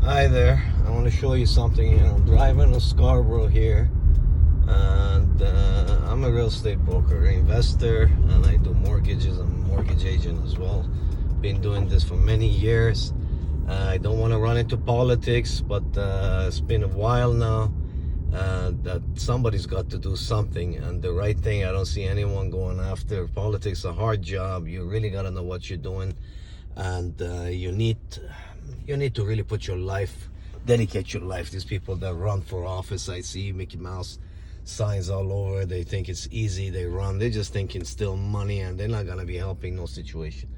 Hi there. I want to show you something. I'm driving to Scarborough here, and I'm a real estate broker, investor, and I do mortgages. I'm a mortgage agent as well. Been doing this for many years. I don't want to run into politics, but it's been a while now that somebody's got to do something, and the right thing. I don't see anyone going after politics. A hard job. You really got to know what you're doing, and you need to really put your life, dedicate your life. These people that run for office, I see Mickey Mouse signs all over. They think it's easy. They run. They're just thinking still money, and they're not gonna be helping no situation.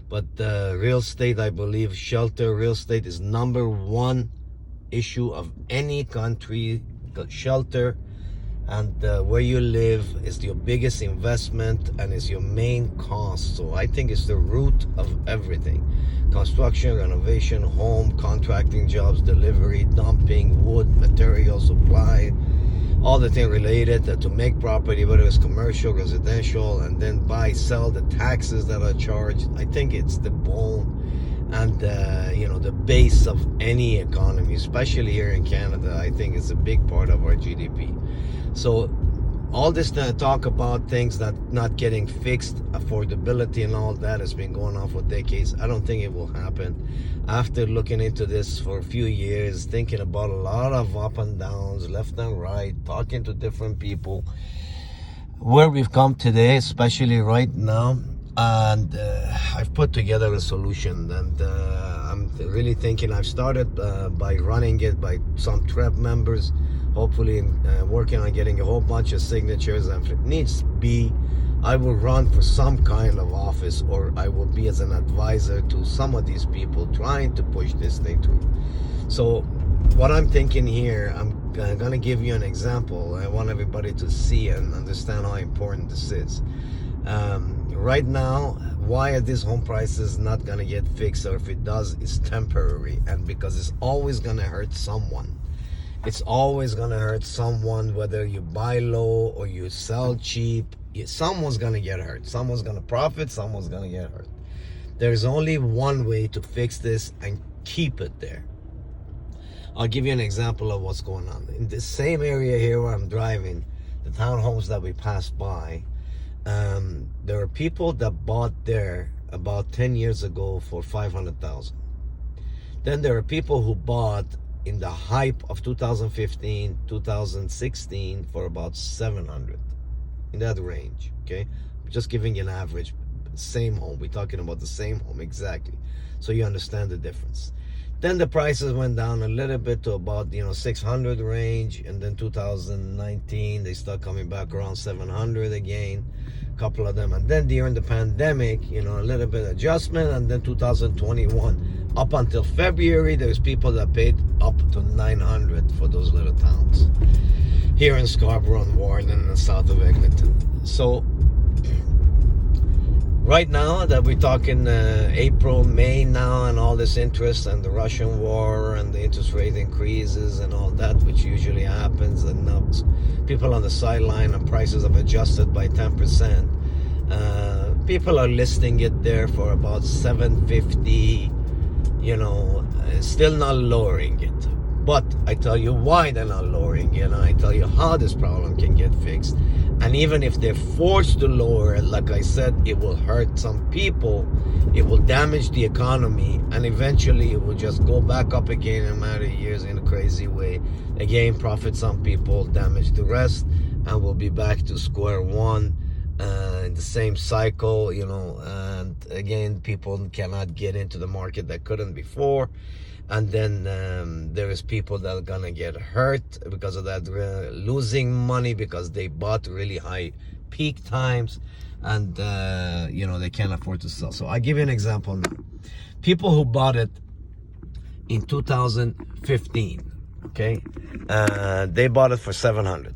But real estate, I believe, shelter. Real estate is number one issue of any country. The shelter and where you live is your biggest investment and is your main cost. So I think it's the root of everything. Construction, renovation, home, contracting jobs, delivery, dumping, wood, material, supply, all the things related to make property, whether it's commercial, residential, and then buy, sell, the taxes that are charged. I think it's the bone and the base of any economy, especially here in Canada. I think it's a big part of our GDP. So all this talk about things that not getting fixed, affordability and all that has been going on for decades. I don't think it will happen. After looking into this for a few years, thinking about a lot of up and downs, left and right, talking to different people, where we've come today, especially right now, and I've put together a solution, and I'm really thinking. I've started by running it by some TREP members, hopefully working on getting a whole bunch of signatures, and if it needs to be, I will run for some kind of office, or I will be as an advisor to some of these people trying to push this thing through. So what I'm thinking here, I'm going to give you an example. I want everybody to see and understand how important this is. Right now, why are these home prices not going to get fixed? Or if it does, it's temporary, and because it's always going to hurt someone. It's always going to hurt someone, whether you buy low or you sell cheap. Someone's going to get hurt. Someone's going to profit. Someone's going to get hurt. There's only one way to fix this and keep it there. I'll give you an example of what's going on. In the same area here where I'm driving, the townhomes that we passed by, there are people that bought there about 10 years ago for $500,000. Then there are people who bought in the hype of 2015, 2016 for about $700, in that range. Okay, I'm just giving you an average. Same home. We're talking about the same home exactly, so you understand the difference. Then the prices went down a little bit to about 600 range, and then 2019 they start coming back around 700 again, a couple of them, and then during the pandemic, a little bit of adjustment, and then 2021 up until February, there's people that paid up to 900 for those little towns here in Scarborough and Warren and the south of Eglinton. So right now that we're talking April, May now, and all this interest and the Russian war and the interest rate increases and all that, which usually happens, and now people on the sideline and prices have adjusted by 10%. People are listing it there for about $750, still not lowering it. But I tell you why they're not lowering it, and I tell you how this problem can get fixed. And even if they're forced to lower it, like I said, it will hurt some people, it will damage the economy, and eventually it will just go back up again in a matter of years in a crazy way. Again, profit some people, damage the rest, and we'll be back to square one in the same cycle, and again, people cannot get into the market that couldn't before. And then there is people that are gonna get hurt because of that, losing money because they bought really high peak times, and they can't afford to sell. So I give you an example now. People who bought it in 2015, okay, they bought it for 700.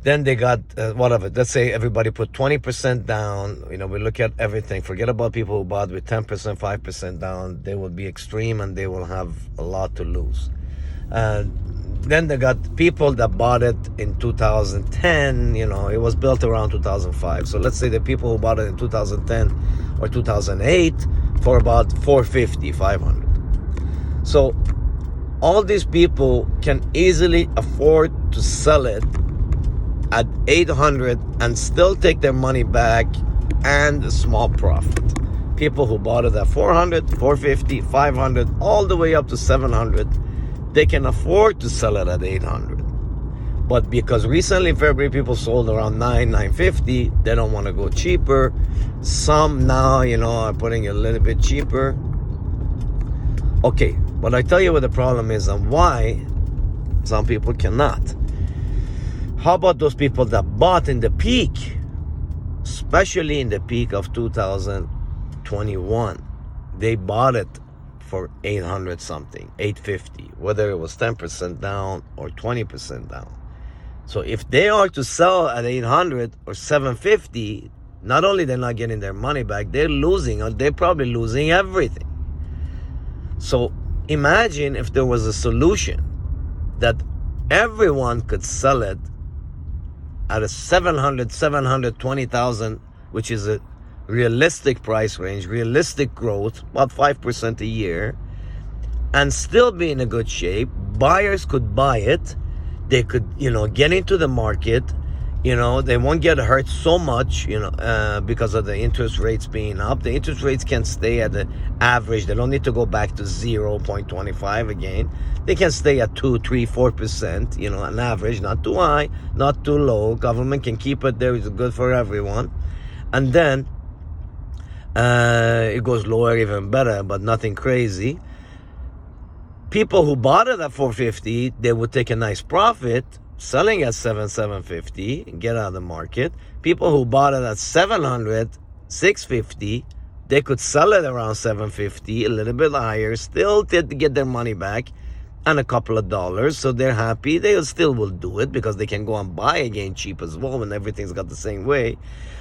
Then they got whatever. Let's say everybody put 20% down. We look at everything. Forget about people who bought with 10%, 5% down. They will be extreme and they will have a lot to lose. Then they got people that bought it in 2010. It was built around 2005. So let's say the people who bought it in 2010 or 2008 for about 450, 500. So all these people can easily afford to sell it at 800 and still take their money back and a small profit. People who bought it at 400, 450, 500, all the way up to 700, they can afford to sell it at 800. But because recently in February people sold around 950, they don't want to go cheaper. Some now, are putting it a little bit cheaper. Okay, but I tell you what the problem is and why some people cannot. How about those people that bought in the peak, especially in the peak of 2021? They bought it for 800 something, 850, whether it was 10% down or 20% down. So if they are to sell at 800 or 750, not only they're not getting their money back, they're losing, or they're probably losing everything. So imagine if there was a solution that everyone could sell it at a 720,000, which is a realistic price range, realistic growth, about 5% a year, and still be in a good shape. Buyers could buy it. They could, get into the market. They won't get hurt so much, because of the interest rates being up. The interest rates can stay at the average. They don't need to go back to 0.25 again. They can stay at 2, 3, 4%, an average, not too high, not too low. Government can keep it there. It's good for everyone. And then it goes lower, even better, but nothing crazy. People who bought it at 450, they would take a nice profit, selling at 750, and get out of the market. People who bought it at 700, 650, they could sell it around 750, a little bit higher, still get their money back and a couple of dollars. So they're happy. They still will do it because they can go and buy again cheap as well when everything's got the same way.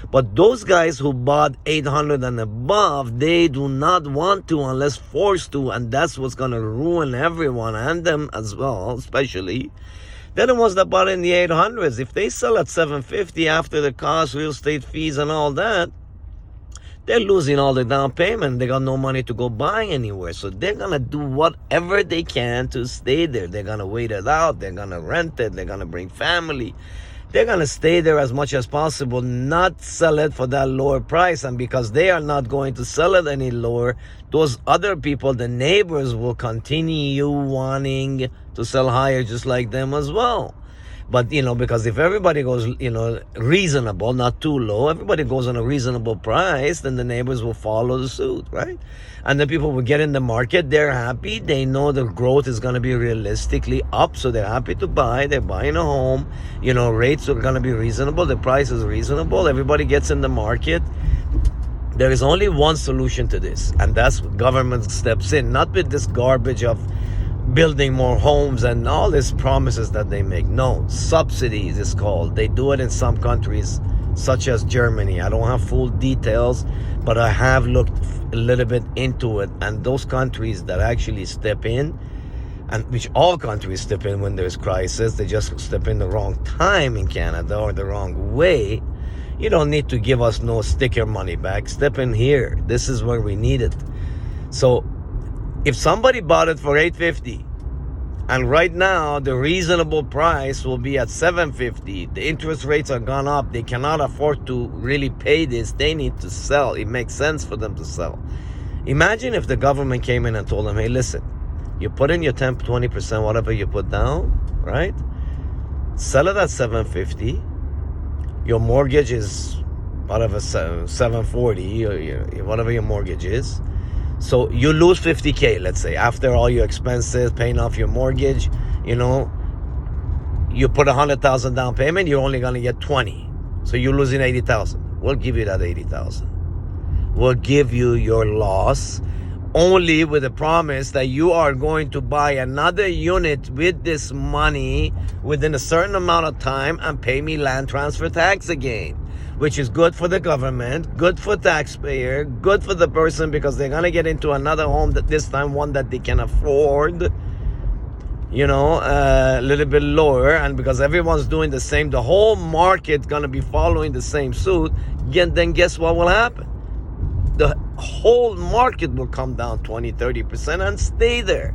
But those guys who bought 800 and above, they do not want to unless forced to, and that's what's going to ruin everyone and them as well, especially. They're the ones that bought in the 800s. If they sell at 750 after the cost, real estate fees and all that, they're losing all the down payment. They got no money to go buy anywhere. So they're going to do whatever they can to stay there. They're going to wait it out. They're going to rent it. They're going to bring family. They're going to stay there as much as possible, not sell it for that lower price. And because they are not going to sell it any lower, those other people, the neighbors, will continue wanting to sell higher just like them as well. But, because if everybody goes, reasonable, not too low, everybody goes on a reasonable price, then the neighbors will follow the suit, right? And the people will get in the market, they're happy, they know the growth is going to be realistically up, so they're happy to buy, they're buying a home, rates are going to be reasonable, the price is reasonable, everybody gets in the market. There is only one solution to this, and that's government steps in, not with this garbage of building more homes and all these promises that they make. No, subsidies is called. They do it in some countries such as Germany. I don't have full details, but I have looked a little bit into it, and those countries that actually step in, and which all countries step in when there's crisis, they just step in the wrong time in Canada or the wrong way. You don't need to give us no sticker money back. Step in here. This is where we need it. So if somebody bought it for $850, and right now the reasonable price will be at $750, the interest rates are gone up, they cannot afford to really pay this, they need to sell. It makes sense for them to sell. Imagine if the government came in and told them, hey, listen, you put in your 10, 20%, whatever you put down, right? Sell it at $750. Your mortgage is whatever, $740, or whatever your mortgage is. So you lose $50K, let's say, after all your expenses, paying off your mortgage, you put $100,000 down payment, you're only going to get 20. So you're losing 80,000. We'll give you that 80,000. We'll give you your loss, only with the promise that you are going to buy another unit with this money within a certain amount of time and pay me land transfer tax again, which is good for the government, good for taxpayer, good for the person, because they're going to get into another home, that this time one that they can afford, a little bit lower. And because everyone's doing the same, the whole market's going to be following the same suit. Then guess what will happen? The whole market will come down 20, 30% and stay there.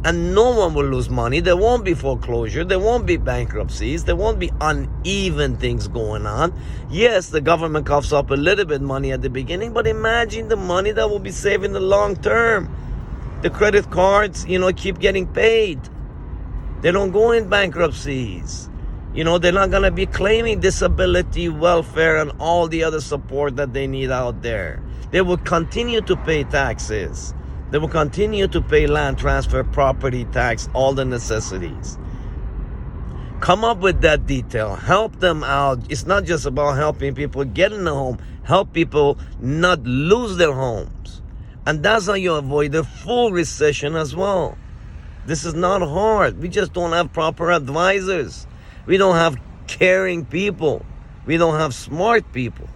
and no one will lose money. There won't be foreclosure. There won't be bankruptcies. There won't be uneven things going on. Yes, the government coughs up a little bit money at the beginning, but imagine the money that will be saved in the long term. The credit cards, keep getting paid. They don't go in bankruptcies. They're not going to be claiming disability, welfare, and all the other support that they need out there. They will continue to pay taxes. They will continue to pay land transfer, property tax, all the necessities. Come up with that detail. Help them out. It's not just about helping people get in a home. Help people not lose their homes. And that's how you avoid the full recession as well. This is not hard. We just don't have proper advisors. We don't have caring people. We don't have smart people.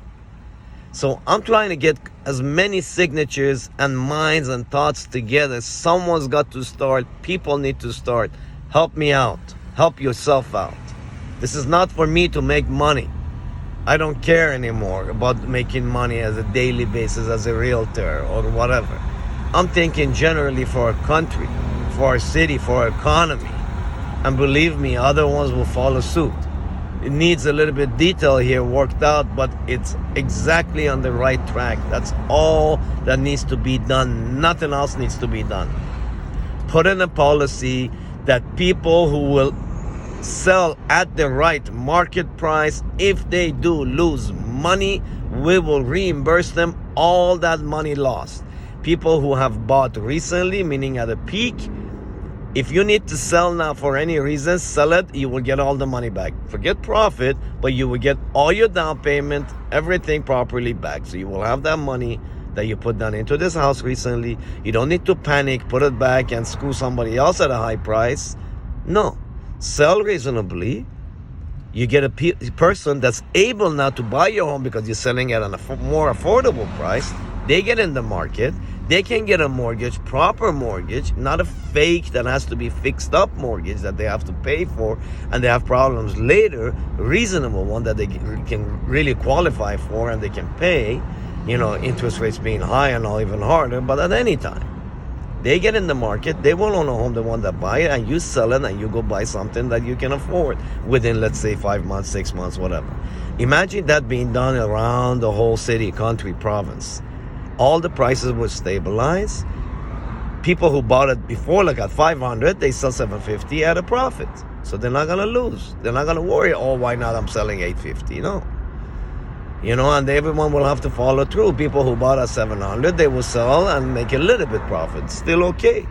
So I'm trying to get as many signatures and minds and thoughts together. Someone's got to start. People need to start. Help me out. Help yourself out. This is not for me to make money. I don't care anymore about making money as a daily basis as a realtor or whatever. I'm thinking generally for our country, for our city, for our economy. And believe me, other ones will follow suit. It needs a little bit detail here worked out, but it's exactly on the right track. That's all that needs to be done. Nothing else needs to be done. Put in a policy that people who will sell at the right market price, if they do lose money, we will reimburse them all that money lost. People who have bought recently, meaning at a peak, if you need to sell now for any reason, sell it, you will get all the money back. Forget profit, but you will get all your down payment, everything properly back. So you will have that money that you put down into this house recently. You don't need to panic, put it back and screw somebody else at a high price. No, sell reasonably. You get a person that's able now to buy your home because you're selling at a more affordable price. They get in the market. They can get a mortgage, proper mortgage, not a fake that has to be fixed up mortgage that they have to pay for and they have problems later, reasonable one that they can really qualify for and they can pay, interest rates being high and all even harder, but at any time. They get in the market, they will own a home, the one that buy it, and you sell it and you go buy something that you can afford within, let's say, 5 months, 6 months, whatever. Imagine that being done around the whole city, country, province. All the prices would stabilize. People who bought it before, like at 500, they sell 750 at a profit. So they're not gonna lose. They're not gonna worry, why not I'm selling 850? No. And everyone will have to follow through. People who bought at 700, they will sell and make a little bit profit. Still okay.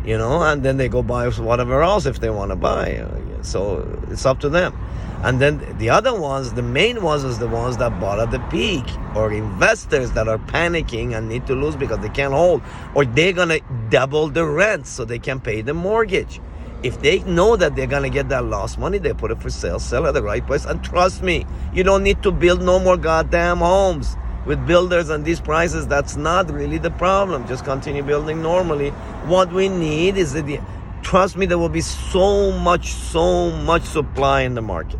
And then they go buy whatever else if they want to buy. So it's up to them. And then the other ones, the main ones, is the ones that bought at the peak, or investors that are panicking and need to lose because they can't hold, or they're going to double the rent so they can pay the mortgage. If they know that they're going to get that lost money, they put it for sale, sell at the right price. And trust me, you don't need to build no more goddamn homes with builders and these prices. That's not really the problem. Just continue building normally. What we need is trust me, there will be so much supply in the market.